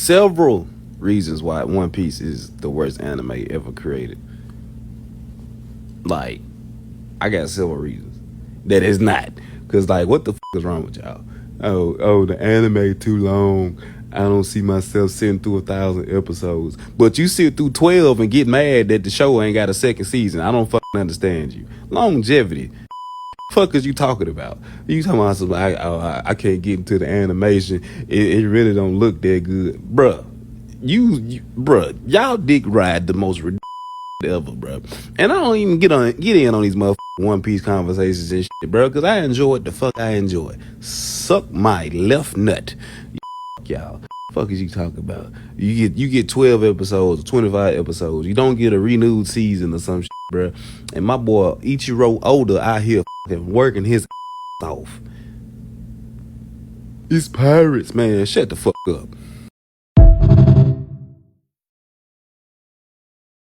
several reasons why One Piece is the worst anime ever created. Like, I got several reasons that it's not. Cause like, what the is wrong with y'all? Oh, the anime too long. I don't see myself sitting through 1,000 episodes. But you sit through 12 and get mad that the show ain't got a second season. I don't fucking understand you. Longevity. Fuck is you talking about? You talking about something like, I can't get into the animation. It really don't look that good. Bruh. Bruh, y'all dick ride the most ridiculous ever, bruh. And I don't even get in on these motherfucking One Piece conversations and shit, bruh, because I enjoy what the fuck I enjoy. Suck my left nut. Y'all. Fuck is you talking about? You get 12 episodes, 25 episodes. You don't get a renewed season or some shit, bruh. And my boy Ichiro Oda out here working his off. It's pirates, man. Shut the fuck up.